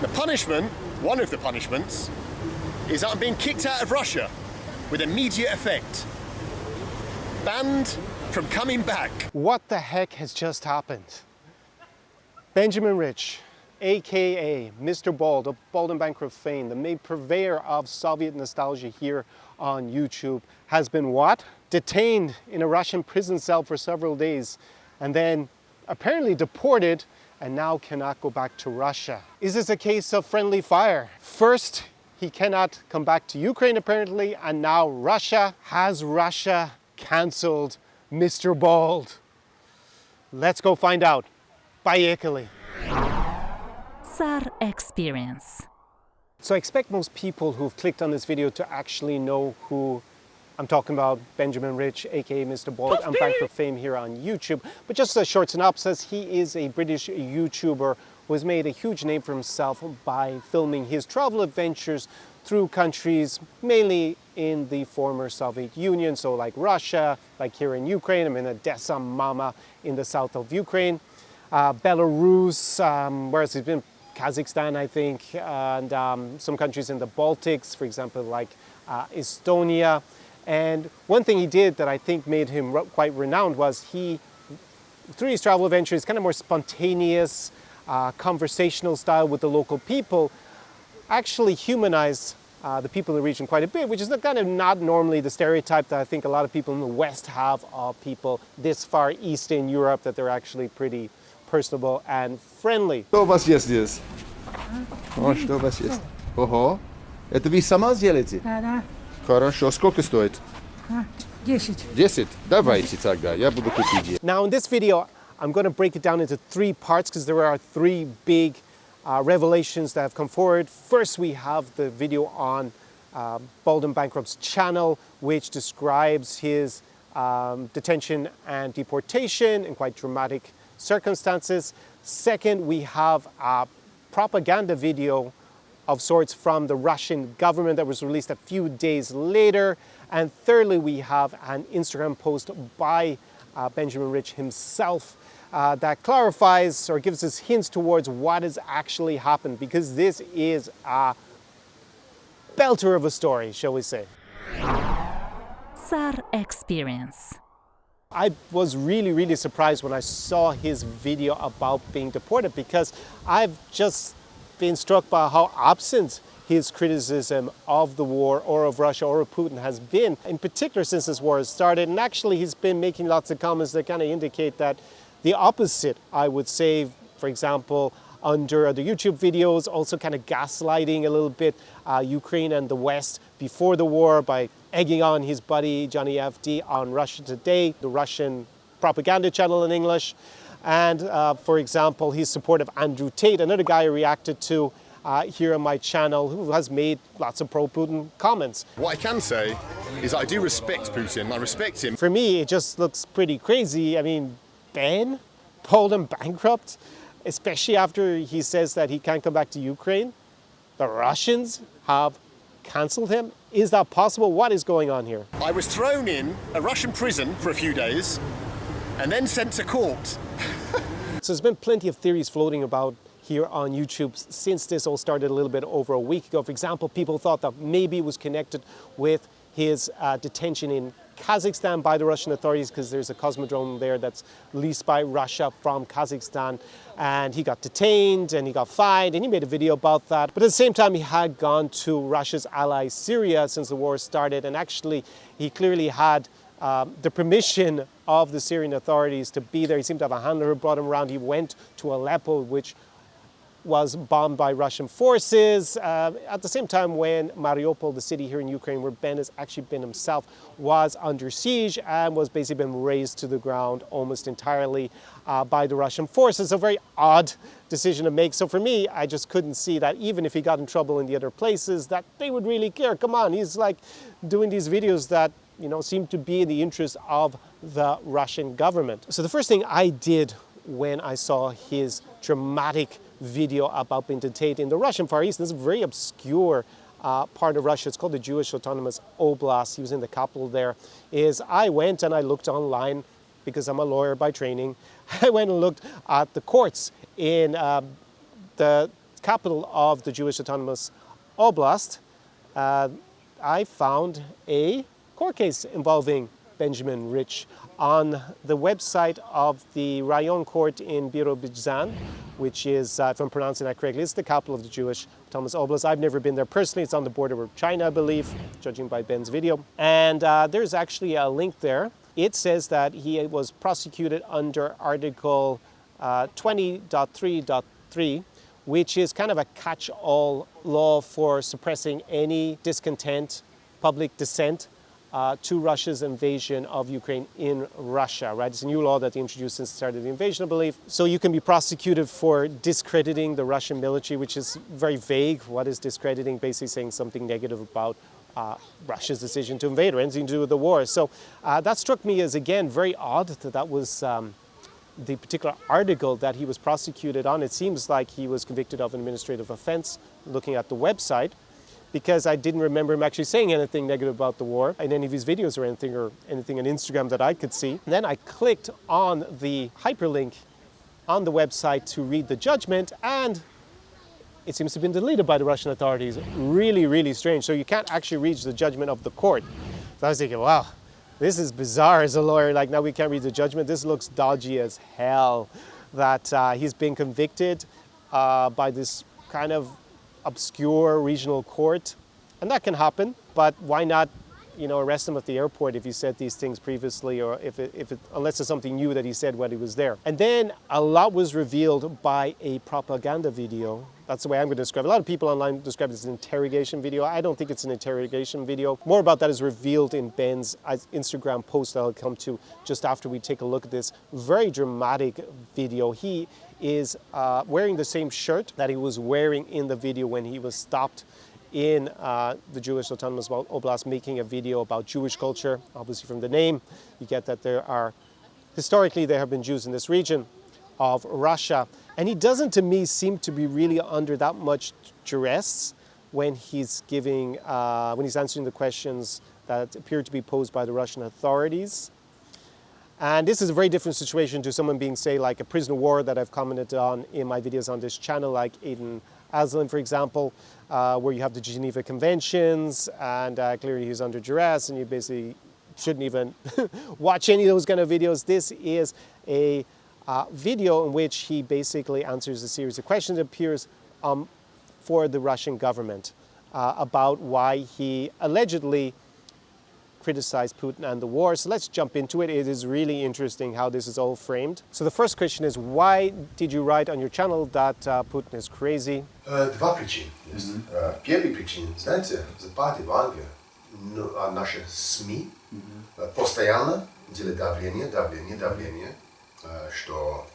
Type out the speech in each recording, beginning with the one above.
The punishment, one of the punishments, is that I'm being kicked out of Russia with immediate effect. Banned from coming back. What the heck has just happened? Benjamin Rich, aka Mr. Bald of Bald and Bankrupt fame, the main purveyor of Soviet nostalgia here on YouTube, has been what? Detained in a Russian prison cell for several days and then apparently deported and now cannot go back to Russia. Is this a case of friendly fire? First, he cannot come back to Ukraine apparently, and now Russia. Has Russia cancelled Mr. Bald? Let's go find out. Поехали. Tsar Experience. So I expect most people who've clicked on this video to actually know who I'm talking about, Benjamin Rich, aka Mr. Bald and Bankrupt fame here on YouTube. But just a short synopsis, he is a British YouTuber who has made a huge name for himself by filming his travel adventures through countries mainly in the former Soviet Union, so like Russia, like here in Ukraine, I'm in Odessa, Mama in the south of Ukraine, Belarus, whereas he's been Kazakhstan, I think, and some countries in the Baltics, for example, like Estonia. And one thing he did that I think made him quite renowned was he, through his travel adventures, kind of more spontaneous, conversational style with the local people, actually humanized the people in the region quite a bit, which is kind of not normally the stereotype that I think a lot of people in the West have of people this far east in Europe, that they're actually pretty personable and friendly. Что у вас есть здесь? О, что у вас есть? Ого, это вы сама сделаете? Да. Хорошо, сколько стоит? 10. 10? Давайте тогда, я буду купить. Now in this video, I'm going to break it down into 3 parts because there are 3 big revelations that have come forward. First, we have the video on Bald and Bankrupt's channel, which describes his detention and deportation in quite dramatic circumstances. Second, we have a propaganda video of sorts from the Russian government that was released a few days later. And thirdly, we have an Instagram post by Benjamin Rich himself that clarifies or gives us hints towards what has actually happened, because this is a belter of a story, shall we say. Tsar Experience. I was really surprised when I saw his video about being deported, because I've just been struck by how absent his criticism of the war or of Russia or of Putin has been, in particular since this war has started. And actually he's been making lots of comments that kind of indicate that the opposite, I would say. For example, under the YouTube videos, also kind of gaslighting a little bit Ukraine and the West before the war by egging on his buddy Johnny FD on Russia Today, the Russian propaganda channel in English. And for example, his support of Andrew Tate, another guy I reacted to here on my channel, who has made lots of pro-Putin comments. What I can say is I do respect Putin. I respect him. For me, it just looks pretty crazy. I mean, Ben, Bald and Bankrupt, especially after he says that he can't come back to Ukraine. The Russians have cancelled him. Is that possible? What is going on here? I was thrown in a Russian prison for a few days and then sent to court. So there's been plenty of theories floating about here on YouTube since this all started a little bit over a week ago. For example, people thought that maybe it was connected with his detention in Kazakhstan by the Russian authorities, because there's a cosmodrome there that's leased by Russia from Kazakhstan, and he got detained and he got fined, and he made a video about that. But at the same time, he had gone to Russia's ally Syria since the war started, and actually he clearly had the permission of the Syrian authorities to be there. He seemed to have a handler who brought him around. He went to Aleppo, which was bombed by Russian forces at the same time when Mariupol, the city here in Ukraine where Ben has actually been himself, was under siege and was basically been razed to the ground almost entirely by the Russian forces. A very odd decision to make. So for me, I just couldn't see that even if he got in trouble in the other places, that they would really care. Come on, he's like doing these videos that, you know, seem to be in the interest of the Russian government. So the first thing I did when I saw his dramatic video about being detained in the Russian Far East, this is a very obscure part of Russia, it's called the Jewish Autonomous Oblast, he was in the capital there, is I went and I looked online, because I'm a lawyer by training, I went and looked at the courts in the capital of the Jewish Autonomous Oblast, I found a court case involving Benjamin Rich on the website of the Rayon Court in Birobidzhan, which is, if I'm pronouncing that correctly, it's the capital of the Jewish Autonomous Oblast. I've never been there personally. It's on the border with China, I believe, judging by Ben's video. And there's actually a link there. It says that he was prosecuted under Article 20.3.3, which is kind of a catch-all law for suppressing any discontent, public dissent, to Russia's invasion of Ukraine in Russia, right? It's a new law that they introduced since the start of the invasion, I believe. So you can be prosecuted for discrediting the Russian military, which is very vague. What is discrediting? Basically saying something negative about Russia's decision to invade or anything to do with the war. So that struck me as, again, very odd that was the particular article that he was prosecuted on. It seems like he was convicted of an administrative offense, looking at the website, because I didn't remember him actually saying anything negative about the war in any of his videos or anything on Instagram that I could see. And then I clicked on the hyperlink on the website to read the judgment, and it seems to have been deleted by the Russian authorities. Really, really strange. So you can't actually read the judgment of the court. So I was thinking, wow, this is bizarre as a lawyer. Like, now we can't read the judgment. This looks dodgy as hell, that he's been convicted by this kind of obscure regional court. And that can happen, but why not, arrest him at the airport if he said these things previously, or unless it's something new that he said when he was there. And then a lot was revealed by a propaganda video. That's the way I'm going to describe it. A lot of people online describe it as an interrogation video. I don't think it's an interrogation video. More about that is revealed in Ben's Instagram post that I'll come to just after we take a look at this very dramatic video. He is wearing the same shirt that he was wearing in the video when he was stopped in the Jewish Autonomous Oblast, making a video about Jewish culture. Obviously from the name, you get that historically there have been Jews in this region of Russia. And he doesn't, to me, seem to be really under that much duress when he's answering the questions that appear to be posed by the Russian authorities. And this is a very different situation to someone being, say, like a prisoner of war that I've commented on in my videos on this channel, like Aiden Aslan, for example, where you have the Geneva Conventions, and clearly he's under duress, and you basically shouldn't even watch any of those kind of videos. This is a video in which he basically answers a series of questions that appears for the Russian government about why he allegedly criticized Putin and the war. So let's jump into it. It is really interesting how this is all framed. So the first question is, why did you write on your channel that Putin is crazy? Два причины есть. Первая причина, знаете, Запад и Англия, наши СМИ постоянно делают давление, что,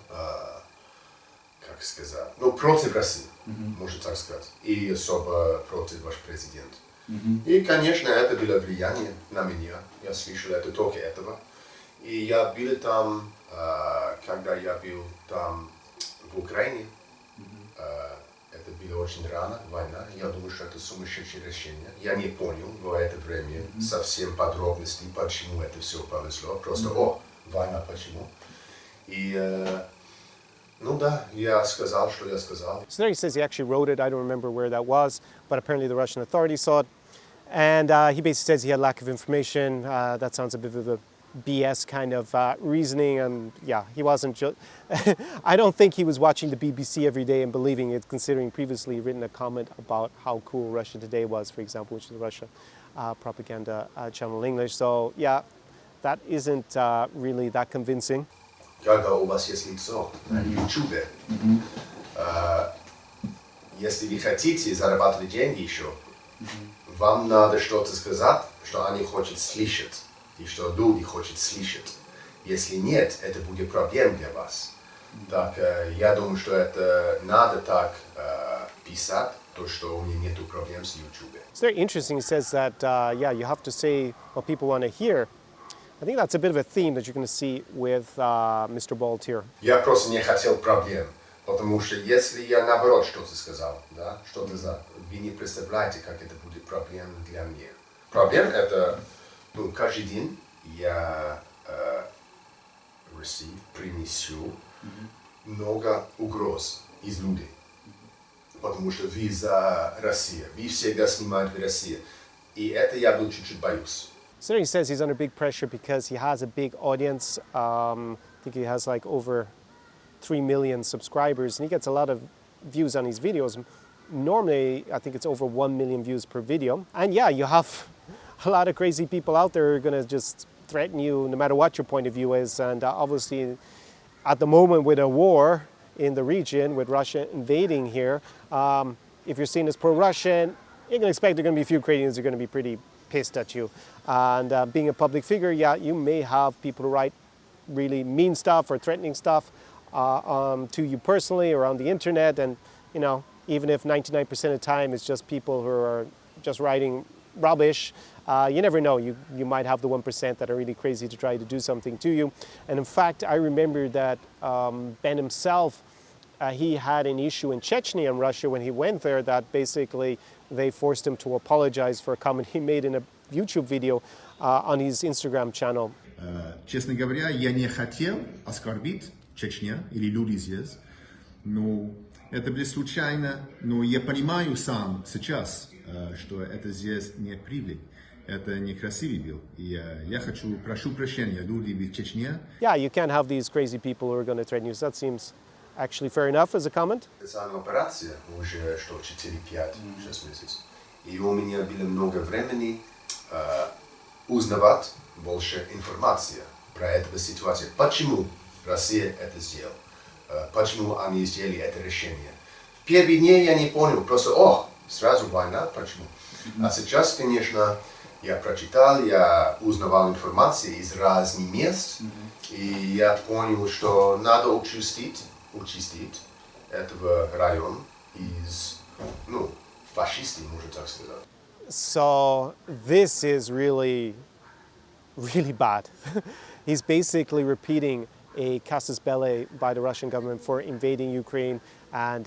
как сказать, против России, можно так сказать, и особо против ваш президент. И, конечно, это было влияние на меня. Я слышал это только этого. И я был там, когда я был там в Украине. Это было очень рано, война. Я думаю, что это сумасшедшее решение. Я не понял в это время совсем подробностей, почему это все повезло. Просто, война, почему? И, я сказал, что я сказал. So there he says he actually wrote it. I don't remember where that was, but apparently the Russian authorities saw it. And he basically says he had lack of information. That sounds a bit of a BS kind of reasoning. And yeah, he wasn't I don't think he was watching the BBC every day and believing it, considering previously written a comment about how cool Russia Today was, for example, which is a Russia propaganda channel in English. So yeah, that isn't really that convincing. Когда у вас есть лицо на YouTube, если вы хотите зарабатывать деньги еще, вам надо что-то сказать, что они хотят слышать, и что люди хотят слышать. Если нет, это будет проблема для вас. Так, я думаю, что это надо так писать, то, что у меня нету проблем с YouTube. It's very interesting. He says that, you have to say what people want to hear. I think that's a bit of a theme that you're going to see with Mr. Bolt here. Я просто не хотел проблем. Потому что если я наоборот что-то сказал, да, что-то вы не представляете, как это будет проблема для меня. Проблема это, каждый день я принесу много угроз из людей. потому что вы за Россию, вы всегда снимаете Россию. И это я был чуть-чуть боюсь. So he says he's under big pressure because he has a big audience. I think he has like over 3 million subscribers and he gets a lot of views on his videos. Normally, I think it's over 1 million views per video. And yeah, you have a lot of crazy people out there who are going to just threaten you no matter what your point of view is. And obviously, at the moment with a war in the region, with Russia invading here, if you're seen as pro-Russian, you can expect there are going to be a few Ukrainians who are going to be pretty pissed at you. And being a public figure, yeah, you may have people who write really mean stuff or threatening stuff to you personally or on the internet. And, you know, even if 99% of the time it's just people who are just writing rubbish, you never know. You might have the 1% that are really crazy to try to do something to you. And in fact, I remember that Ben himself, he had an issue in Chechnya in Russia when he went there that basically they forced him to apologize for a comment he made in a YouTube video on his Instagram channel. Честно говоря, я не хотел оскорбить Чечня или люди здесь, но это было случайно, но я понимаю сам сейчас, что это здесь не привык. Это некрасивый был. И я прошу прощения люди в Чечне. Yeah, you can't have these crazy people who are going to threaten you. So that seems actually fair enough as a comment. Специальная операция уже что 4-5 месяцев. И у меня было много времени узнавать больше информации про эту ситуацию. Почему Россия это сделала? Почему они сделали это решение? В первые дни я не понял, просто сразу война, почему? А сейчас, конечно, я прочитал, я узнавал информацию из разных мест, и я понял, что надо очистить этого района из, фашистов, можно так сказать. So this is really, really bad. He's basically repeating a casus belli by the Russian government for invading Ukraine. And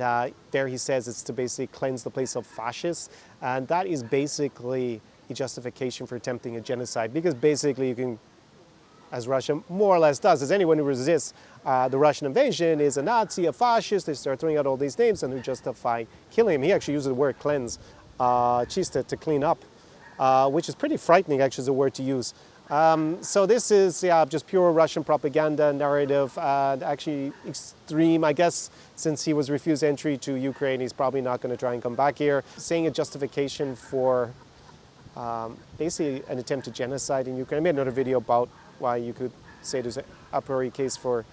there he says it's to basically cleanse the place of fascists. And that is basically a justification for attempting a genocide. Because basically you can, as Russia more or less does, as anyone who resists the Russian invasion is a Nazi, a fascist. They start throwing out all these names and they justify killing him. He actually uses the word cleanse, chista, to clean up, which is pretty frightening actually as a word to use. So this is just pure Russian propaganda narrative and actually extreme. I guess since he was refused entry to Ukraine, he's probably not going to try and come back here. Saying a justification for basically an attempt to genocide in Ukraine. I made another video about why you could say there's an a priori case for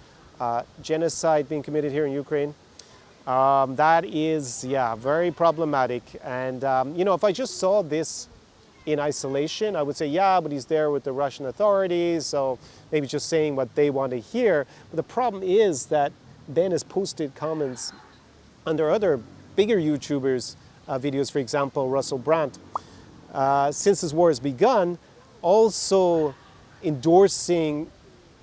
genocide being committed here in Ukraine. That is, very problematic. And, if I just saw this in isolation, I would say, yeah, but he's there with the Russian authorities, so maybe just saying what they want to hear. But the problem is that Ben has posted comments under other bigger YouTubers' videos, for example, Russell Brand, since this war has begun, also endorsing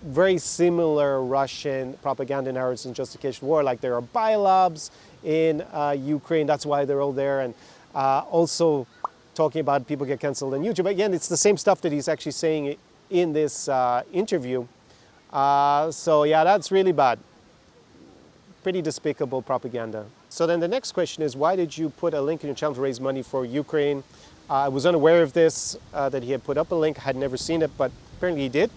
very similar Russian propaganda narratives and justification of war, like there are biolabs in Ukraine, that's why they're all there, and also talking about people get cancelled on YouTube. Again, it's the same stuff that he's actually saying in this interview. So yeah, that's really bad. Pretty despicable propaganda. So then the next question is, why did you put a link in your channel to raise money for Ukraine? I was unaware of this, that he had put up a link. I had never seen it, but apparently he did.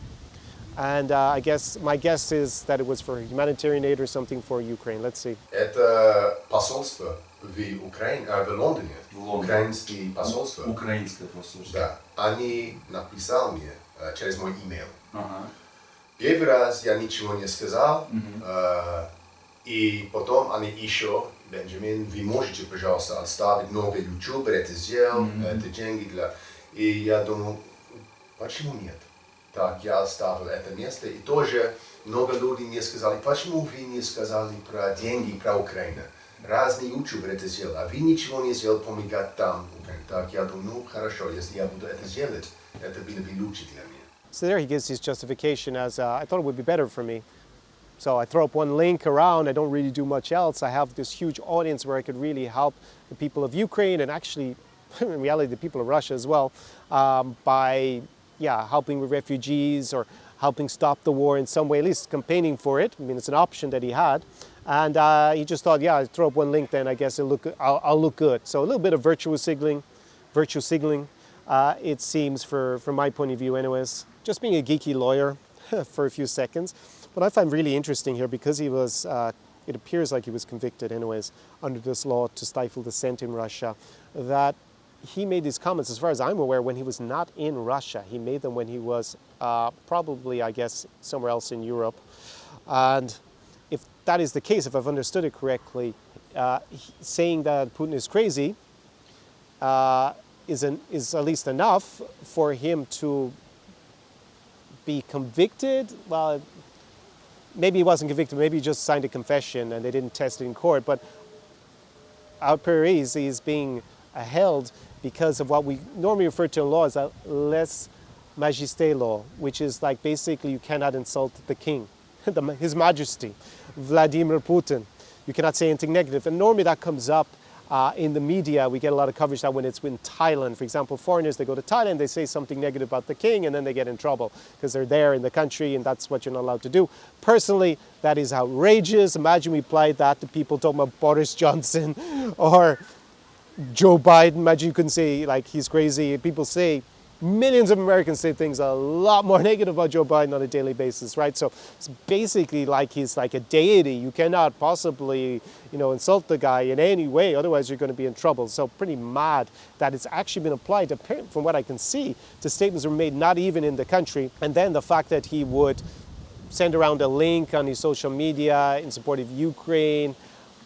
And I guess my guess is that it was for humanitarian aid or something for Ukraine. Let's see. Это посольство в Украине, в Лондоне. Украинское посольство. Украинское посольство. Да. Они написали мне через мой имейл. Первый раз я ничего не сказал. И потом они еще, Бенджамин, вы можете, пожалуйста, отставить новый ютубер, это сделал, это деньги для... И я думал, почему нет? Так, я оставил это место, и тоже много людей мне сказали, почему вы не сказали про деньги, про Украину? Разные ютуберы это сделали, а вы ничего не сделали, помогать там. Так, я думаю, хорошо, если я буду это делать, это было бы лучше для меня. So there he gives his justification as, I thought it would be better for me. So I throw up one link around, I don't really do much else. I have this huge audience where I could really help the people of Ukraine and actually, in reality, the people of Russia as well, by helping with refugees or helping stop the war in some way, at least campaigning for it. I mean, it's an option that he had. And he just thought, yeah, I'll throw up one link, then I guess I'll look good. So a little bit of virtue signaling, it seems, from my point of view anyways. Just being a geeky lawyer for a few seconds. What I find really interesting here, because he was, it appears like he was convicted anyways under this law to stifle dissent in Russia, that he made these comments, as far as I'm aware, when he was not in Russia. He made them when he was probably, I guess, somewhere else in Europe. And if that is the case, if I've understood it correctly, saying that Putin is crazy is at least enough for him to be convicted. Well, maybe he wasn't convicted, maybe he just signed a confession and they didn't test it in court, but out Paris, he's being held because of what we normally refer to in law as a lèse majesté law, which is like basically you cannot insult the king, His Majesty, Vladimir Putin. You cannot say anything negative. And normally that comes up in the media. We get a lot of coverage that when it's in Thailand, for example, foreigners, they go to Thailand, they say something negative about the king, and then they get in trouble because they're there in the country and that's what you're not allowed to do. Personally, that is outrageous. Imagine we applied that to people talking about Boris Johnson or Joe Biden. Imagine you couldn't say like he's crazy. People say, millions of Americans say things a lot more negative about Joe Biden on a daily basis, right? So it's basically like he's like a deity. You cannot possibly, insult the guy in any way, otherwise you're going to be in trouble. So pretty mad that it's actually been applied, from what I can see, to statements that were made not even in the country. And then the fact that he would send around a link on his social media in support of Ukraine.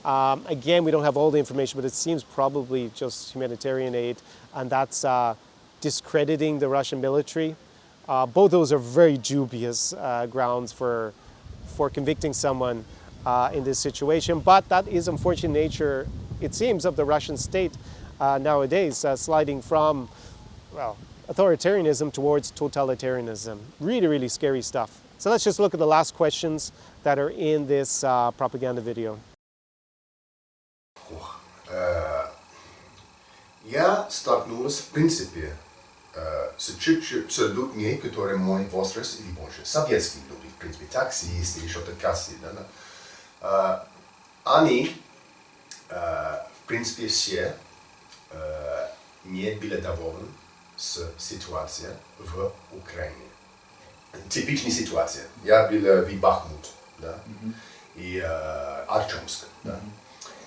Again, we don't have all the information, but it seems probably just humanitarian aid, and that's discrediting the Russian military. Both those are very dubious grounds for convicting someone in this situation. But that is unfortunate nature, it seems, of the Russian state nowadays, sliding from, well, authoritarianism towards totalitarianism. Really, really scary stuff. So let's just look at the last questions that are in this propaganda video. Я столкнулась в принципе с людьми, которые мой возраст или больше, советские люди, в принципе, таксисты или что-то кассы, да. Они, в принципе, все не были довольны с ситуацией в Украине. Типичная ситуация. Я был в Бахмут, да, и Артемск, да,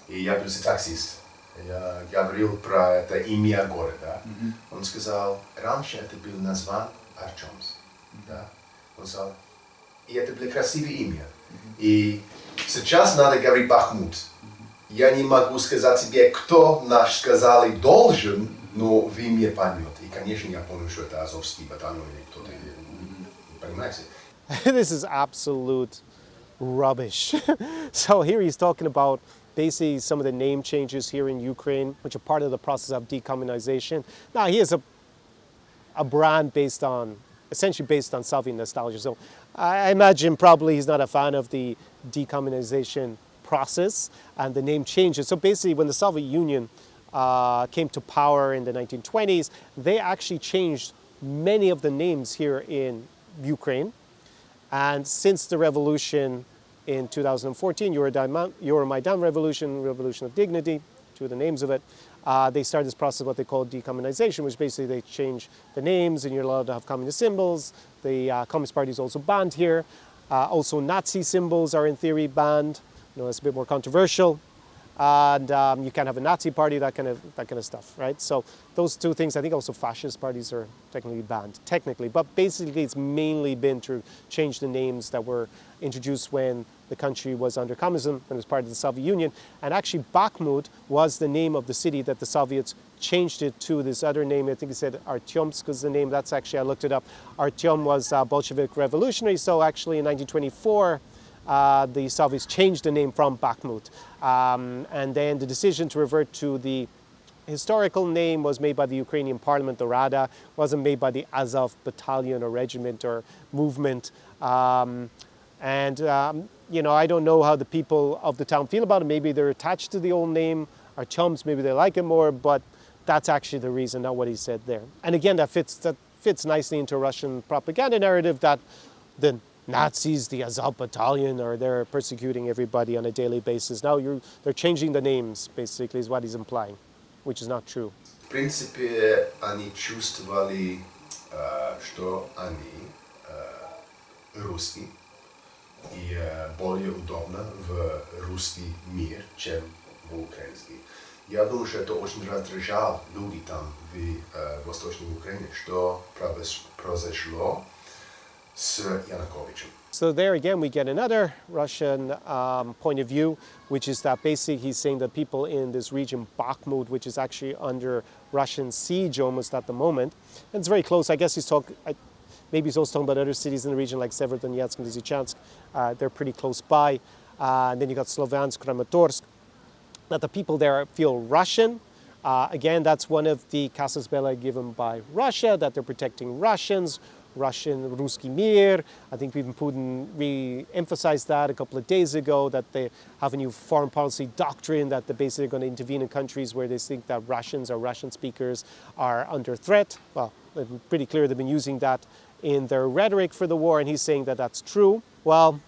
и я был таксист. Я говорил про это имя города. Он сказал, раньше это был назван Артемск. Да? Он сказал, и это было красивое имя. И сейчас надо говорить Бахмут. Я не могу сказать тебе, кто наш сказал и должен, но вы меня поймете. И, конечно, я помню, что это Азовский батальон или кто-то. Понимаете? This is absolute rubbish. So here he's talking about basically some of the name changes here in Ukraine, which are part of the process of decommunization. Now, he is a brand essentially based on Soviet nostalgia. So I imagine probably he's not a fan of the decommunization process and the name changes. So basically, when the Soviet Union came to power in the 1920s, they actually changed many of the names here in Ukraine. And since the revolution in 2014, Euromaidan Revolution, Revolution of Dignity, two of the names of it, they started this process of what they call decommunization, which basically they change the names and you're allowed to have communist symbols. The Communist Party is also banned here. Also Nazi symbols are in theory banned. It's a bit more controversial. And you can't have a Nazi party, that kind of stuff, right? So those two things, I think also fascist parties are technically banned, but basically it's mainly been to change the names that were introduced when the country was under communism and was part of the Soviet Union. And actually Bakhmut was the name of the city that the Soviets changed it to this other name. I think it said Artyomsk was the name. That's actually, I looked it up. Artyom was Bolshevik revolutionary, so actually in 1924, the Soviets changed the name from Bakhmut. And then the decision to revert to the historical name was made by the Ukrainian parliament, the Rada. It wasn't made by the Azov battalion or regiment or movement. I don't know how the people of the town feel about it. Maybe they're attached to the old name, Artyomsk, maybe they like it more, but that's actually the reason, not what he said there. And again, that fits nicely into Russian propaganda narrative that the Nazis, the Azov Battalion, or they're persecuting everybody on a daily basis. Now they're changing the names, basically, is what he's implying, which is not true. В принципе, они чувствовали, что они русские и более удобно в русский мир, чем в украинский. Я думаю, что это очень раздражало людей там в Восточной Украине, что произошло с Януковичем. So there again, we get another Russian point of view, which is that basically he's saying that people in this region, Bakhmut, which is actually under Russian siege almost at the moment, and it's very close. I guess maybe he's also talking about other cities in the region like Severodonetsk and Lysychansk. They're pretty close by. And then you got Sloviansk, Kramatorsk. That the people there feel Russian. Again, that's one of the casus belli given by Russia, that they're protecting Russians. Russian Ruski Mir. I think even Putin re-emphasized that a couple of days ago, that they have a new foreign policy doctrine that they're basically going to intervene in countries where they think that Russians or Russian speakers are under threat. Well, it's pretty clear they've been using that in their rhetoric for the war, and he's saying that that's true. Well,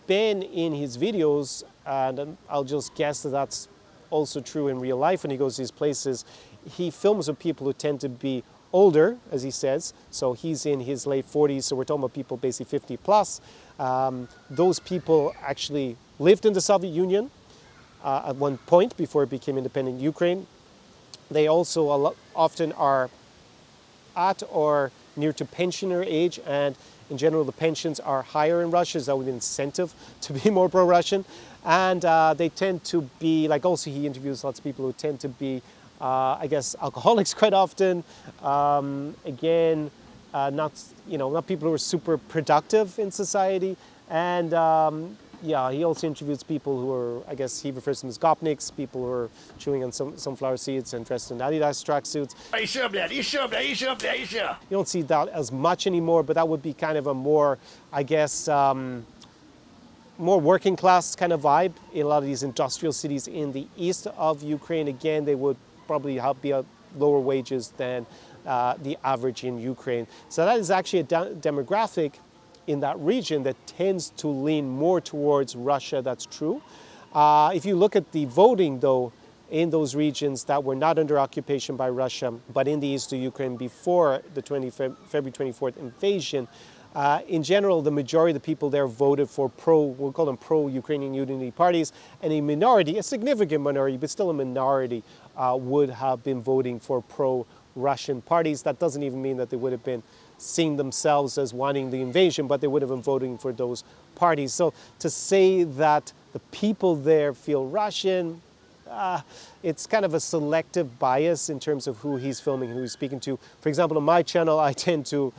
Ben, in his videos, and I'll just guess that that's also true in real life when he goes to these places, he films with people who tend to be older, as he says. So he's in his late 40s, so we're talking about people basically 50 plus. Those people actually lived in the Soviet Union at one point before it became independent Ukraine. They also often are at or near to pensioner age, and in general the pensions are higher in Russia, so that would be an incentive to be more pro-Russian. And they tend to be, like also he interviews lots of people who tend to be I guess alcoholics quite often. Again, not people who are super productive in society. And yeah, he also interviews people who are, I guess he refers to them as gopniks, people who are chewing on sunflower seeds and dressed in Adidas tracksuits. You don't see that as much anymore, but that would be kind of a more, I guess, more working class kind of vibe in a lot of these industrial cities in the east of Ukraine. Again, they would probably be at lower wages than the average in Ukraine. So that is actually a demographic in that region that tends to lean more towards Russia. That's true. If you look at the voting, though, in those regions that were not under occupation by Russia, but in the east of Ukraine before the February 24th invasion, in general, the majority of the people there voted for we'll call them pro-Ukrainian unity parties, and a minority, a significant minority, but still a minority, would have been voting for pro-Russian parties. That doesn't even mean that they would have been seeing themselves as wanting the invasion, but they would have been voting for those parties. So to say that the people there feel Russian, it's kind of a selective bias in terms of who he's filming, who he's speaking to. For example, on my channel, I tend to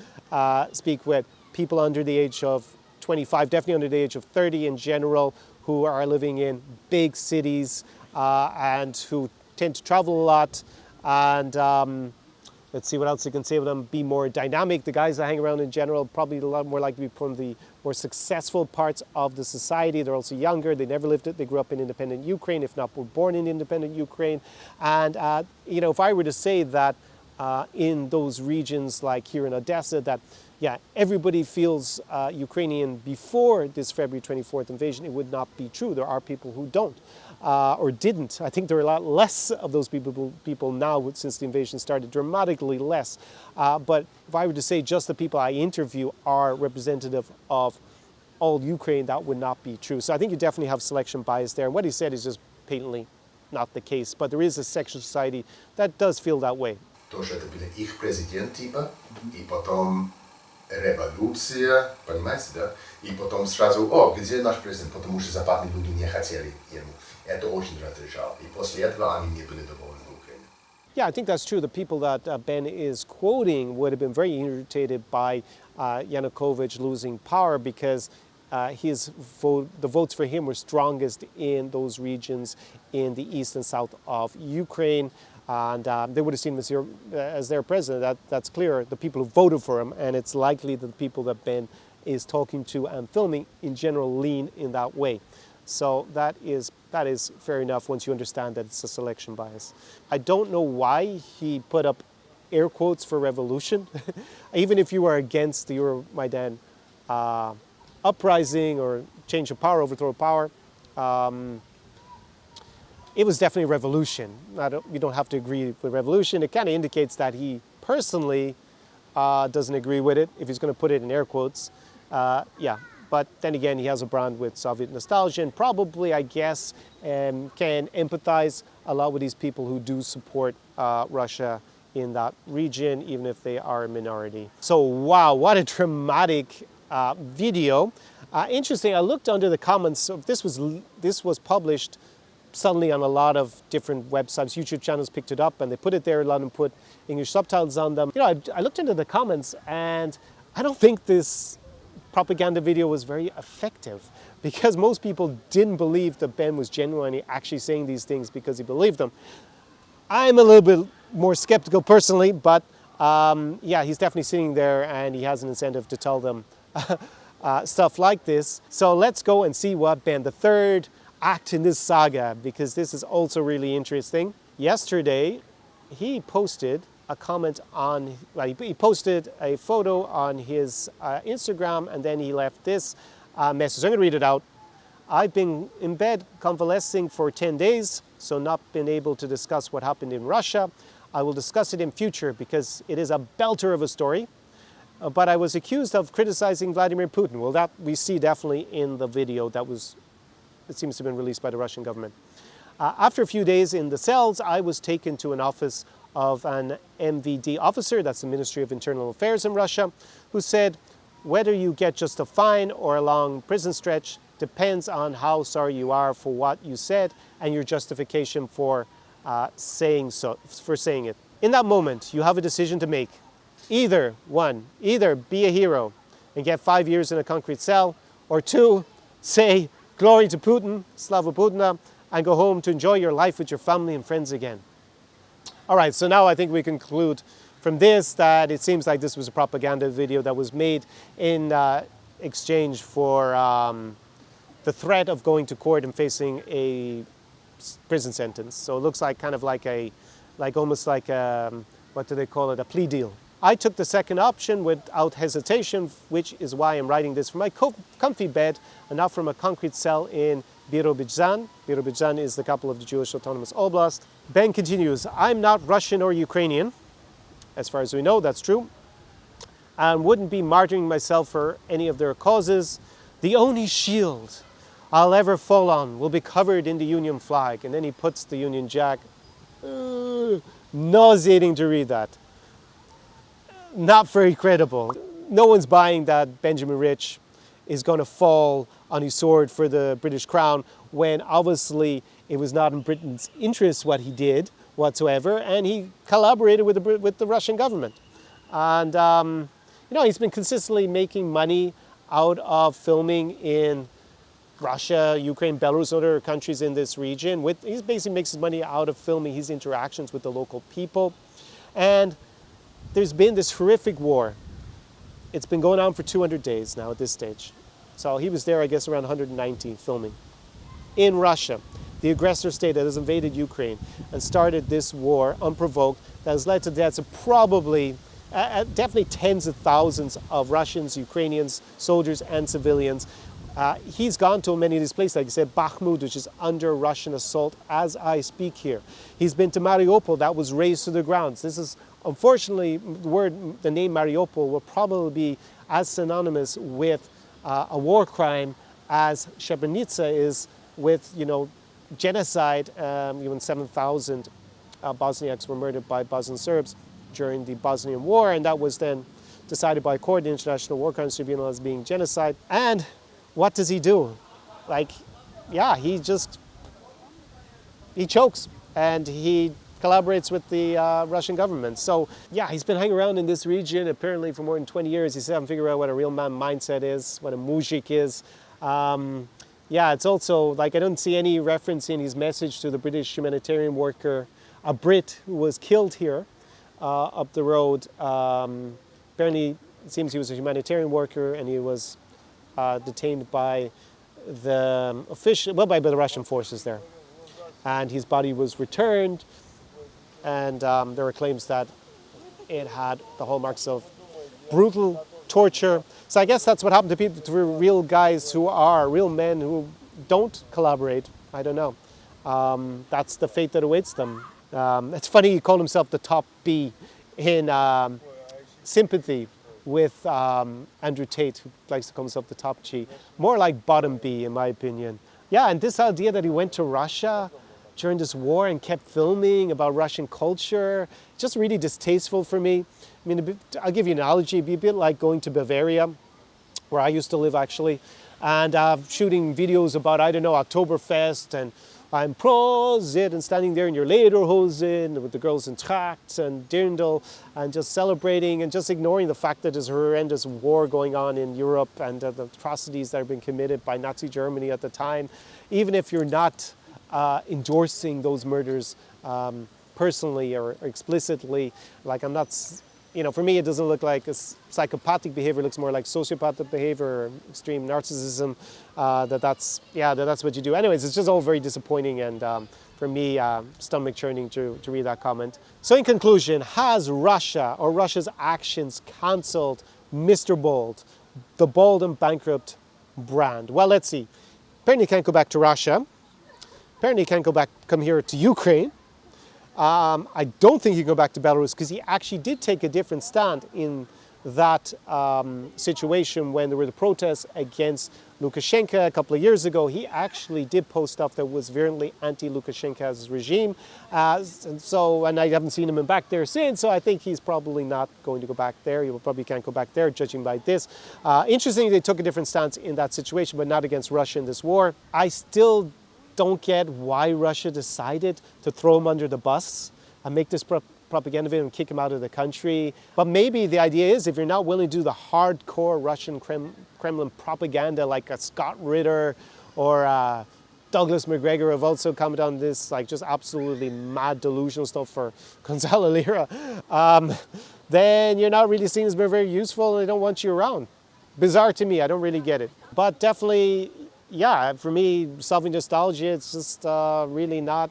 speak with people under the age of 25, definitely under the age of 30 in general, who are living in big cities and who tend to travel a lot. And let's see what else I can say about them. Be more dynamic. The guys that hang around in general probably a lot more likely to be from the more successful parts of the society. They're also younger. They never lived it. They grew up in independent Ukraine, if not were born in independent Ukraine. And if I were to say that in those regions like here in Odessa, that yeah, everybody feels Ukrainian before this February 24th invasion, it would not be true. There are people who don't or didn't. I think there are a lot less of those people now since the invasion started, dramatically less. But if I were to say just the people I interview are representative of all Ukraine, that would not be true. So I think you definitely have selection bias there. And what he said is just patently not the case. But there is a section of society that does feel that way. То, что это были их президент типа, и потом революция, понимаете, да? И потом сразу, где наш президент? Потому что западные люди не хотели ему. Это очень раздражало. И после этого они не были довольны в Украине. Yeah, I think that's true. The people that Ben is quoting would have been very irritated by Yanukovych losing power because the votes for him were strongest in those regions in the east and south of Ukraine. And they would have seen him as their president. That's clear. The people who voted for him, and it's likely that the people that Ben is talking to and filming in general lean in that way. So that is fair enough once you understand that it's a selection bias. I don't know why he put up air quotes for revolution. Even if you are against the Euromaidan uprising or change of power, overthrow of power. It was definitely a revolution. We don't have to agree with revolution. It kind of indicates that he personally doesn't agree with it, if he's going to put it in air quotes. Yeah, but then again, he has a brand with Soviet nostalgia and probably, I guess, can empathize a lot with these people who do support Russia in that region, even if they are a minority. So wow, what a dramatic video. Interesting, I looked under the comments. So this was published suddenly on a lot of different websites. YouTube channels picked it up and they put it there, a lot of them put English subtitles on them. You know, I looked into the comments and I don't think this propaganda video was very effective because most people didn't believe that Ben was genuinely actually saying these things because he believed them. I'm a little bit more skeptical personally, but yeah, he's definitely sitting there and he has an incentive to tell them stuff like this. So let's go and see what Ben, the third act in this saga, because this is also really interesting. Yesterday, he posted a comment on, well, he posted a photo on his Instagram and then he left this message. I'm going to read it out. I've been in bed convalescing for 10 days, so not been able to discuss what happened in Russia. I will discuss it in future because it is a belter of a story. But I was accused of criticizing Vladimir Putin. Well, that we see definitely in the video that it seems to have been released by the Russian government. After a few days in the cells, I was taken to an office of an MVD officer, that's the Ministry of Internal Affairs in Russia, who said, whether you get just a fine or a long prison stretch depends on how sorry you are for what you said and your justification for saying it. In that moment, you have a decision to make. Either be a hero and get 5 years in a concrete cell, or two, say glory to Putin, Slava Putina, and go home to enjoy your life with your family and friends again. All right, so now I think we conclude from this that it seems like this was a propaganda video that was made in exchange for the threat of going to court and facing a prison sentence. So it looks like kind of like almost like what do they call it, a plea deal. I took the second option without hesitation, which is why I'm writing this from my comfy bed and not from a concrete cell in Birobidzhan. Birobidzhan is the capital of the Jewish Autonomous Oblast. Ben continues, I'm not Russian or Ukrainian. As far as we know, that's true. And wouldn't be martyring myself for any of their causes. The only shield I'll ever fall on will be covered in the Union flag. And then he puts the Union Jack. Nauseating to read that. Not very credible. No one's buying that Benjamin Rich is going to fall on his sword for the British crown when obviously it was not in Britain's interest what he did whatsoever, and he collaborated with the Russian government. And you know, he's been consistently making money out of filming in Russia, Ukraine, Belarus, other countries in this region. He basically makes his money out of filming his interactions with the local people. And there's been this horrific war. It's been going on for 200 days now at this stage. So he was there, I guess, around 190 filming. In Russia, the aggressor state that has invaded Ukraine and started this war unprovoked that has led to deaths of probably, definitely tens of thousands of Russians, Ukrainians, soldiers and civilians. He's gone to many of these places, like I said, Bakhmut, which is under Russian assault as I speak here. He's been to Mariupol, that was razed to the ground. This is, unfortunately, the name Mariupol will probably be as synonymous with a war crime as Srebrenica is with, you know, genocide. Even 7,000 Bosniaks were murdered by Bosnian Serbs during the Bosnian War, and that was then decided by a court, the International War Crimes Tribunal, as being genocide. And what does he do? Like, yeah, he chokes and he collaborates with the Russian government. So yeah, he's been hanging around in this region apparently for more than 20 years. He still hasn't figured out what a real man mindset is, what a mujik is. Yeah, it's also like I don't see any reference in his message to the British humanitarian worker, a Brit who was killed here up the road. Apparently, it seems he was a humanitarian worker and he was detained by the by the Russian forces there. And his body was returned, and there were claims that it had the hallmarks of brutal torture. So I guess that's what happened to people, to real guys who are, real men who don't collaborate. I don't know. That's the fate that awaits them. It's funny he called himself the top B in sympathy with Andrew Tate, who likes to call himself the top G. More like bottom B, in my opinion. Yeah, and this idea that he went to Russia during this war and kept filming about Russian culture, just really distasteful for me. I mean, I'll give you an analogy. It'd be a bit like going to Bavaria, where I used to live actually, and shooting videos about, I don't know, Oktoberfest, and I'm Prosit, and standing there in your lederhosen with the girls in tracts and dirndl, and just celebrating and just ignoring the fact that there's a horrendous war going on in Europe and the atrocities that have been committed by Nazi Germany at the time. Even if you're not endorsing those murders personally or explicitly, like I'm not, you know, for me it doesn't look like a psychopathic behavior, it looks more like sociopathic behavior or extreme narcissism, that's what you do. Anyways, it's just all very disappointing, and for me, stomach churning to read that comment. So in conclusion, has Russia or Russia's actions cancelled Mr. Bold, the bold and bankrupt brand? Well, let's see. Apparently he can't go back to Russia. Apparently he can't come here to Ukraine. I don't think he can go back to Belarus because he actually did take a different stand in that situation when there were the protests against Lukashenko a couple of years ago. He actually did post stuff that was virulently anti-Lukashenko's regime. And I haven't seen him back there since, so I think he's probably not going to go back there. He probably can't go back there, judging by this. Interestingly, they took a different stance in that situation, but not against Russia in this war. I still don't get why Russia decided to throw him under the bus and make this propaganda video and kick him out of the country. But maybe the idea is, if you're not willing to do the hardcore Russian Kremlin propaganda like a Scott Ritter or Douglas McGregor have also commented on this, like just absolutely mad delusional stuff for Gonzalo Lira, then you're not really seen as being very useful and they don't want you around. Bizarre to me, I don't really get it. But definitely, yeah, for me, solving nostalgia, it's just really not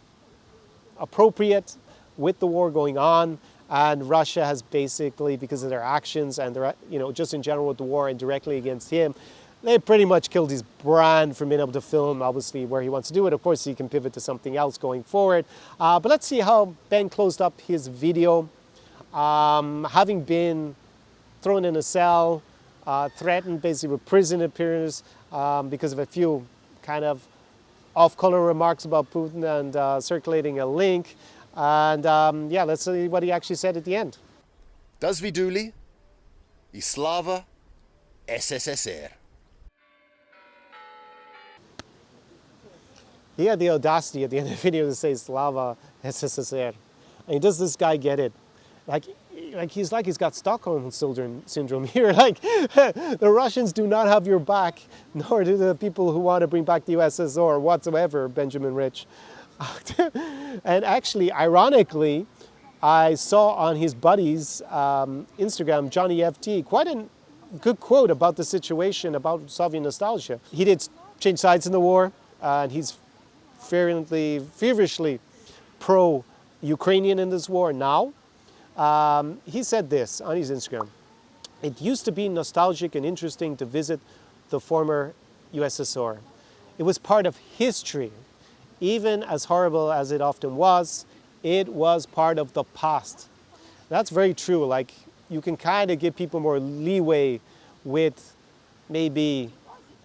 appropriate with the war going on. And Russia has basically, because of their actions and their, just in general with the war and directly against him, they pretty much killed his brand from being able to film, obviously, where he wants to do it. Of course, he can pivot to something else going forward. But let's see how Ben closed up his video. Having been thrown in a cell, threatened basically with prison appearance because of a few kind of off-color remarks about Putin and circulating a link. And let's see what he actually said at the end. Do sviduli I slava SSSR. He had the audacity at the end of the video to say Slava SSSR. And does this guy get it? He's got Stockholm syndrome here. The Russians do not have your back, nor do the people who want to bring back the USSR whatsoever, Benjamin Rich. And actually, ironically, I saw on his buddy's Instagram, Johnny FT, quite a good quote about the situation, about Soviet nostalgia. He did change sides in the war, and he's feverishly pro-Ukrainian in this war now. He said this on his Instagram: "It used to be nostalgic and interesting to visit the former USSR. It was part of history. Even as horrible as it often was, it was part of the past." That's very true. You can kind of give people more leeway with maybe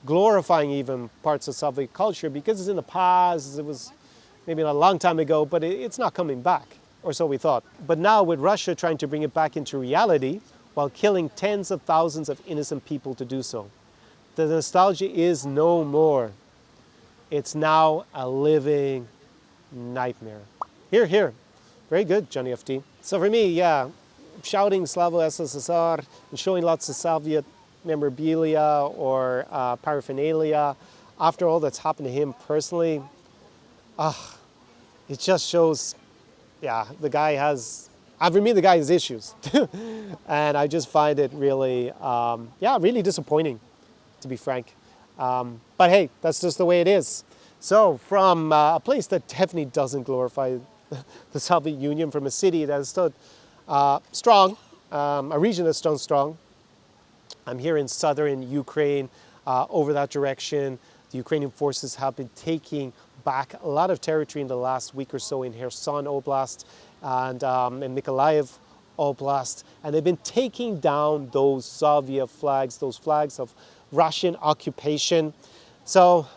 glorifying even parts of Soviet culture because it's in the past, it was maybe a long time ago, but it's not coming back, or so we thought. But now with Russia trying to bring it back into reality while killing tens of thousands of innocent people to do so, the nostalgia is no more. It's now a living nightmare. Here, here. Very good, Johnny FT. So for me, yeah, shouting Slava SSSR and showing lots of Soviet memorabilia or paraphernalia after all that's happened to him personally, it just shows, the guy has, for me, the guy has issues. And I just find it really, really disappointing, to be frank. But hey, that's just the way it is. So from a place that definitely doesn't glorify the Soviet Union, from a city that has stood strong, a region that stood strong, I'm here in southern Ukraine, over that direction. The Ukrainian forces have been taking back a lot of territory in the last week or so in Kherson Oblast and in Mykolaiv Oblast. And they've been taking down those Soviet flags, those flags of Russian occupation. So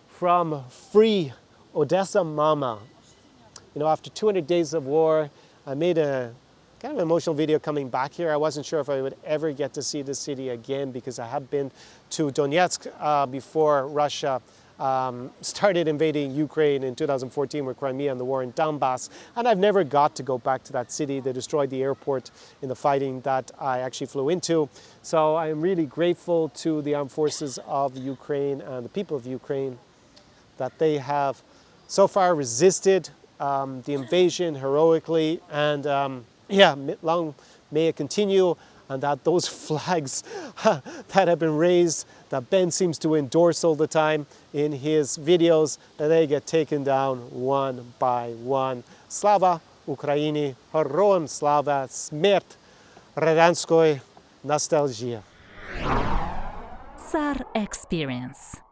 from Free Odessa Mama, you know, after 200 days of war, I made a kind of emotional video coming back here. I wasn't sure if I would ever get to see the city again because I had been to Donetsk before Russia started invading Ukraine in 2014 with Crimea and the war in Donbass. And I've never got to go back to that city. They destroyed the airport in the fighting that I actually flew into. So I'm really grateful to the armed forces of Ukraine and the people of Ukraine that they have so far resisted the invasion heroically, and long may it continue, and that those flags that have been raised, that Ben seems to endorse all the time in his videos, that they get taken down one by one. Slava Ukraini, Героям слава, смерть радянської ностальгії. Tsar Experience.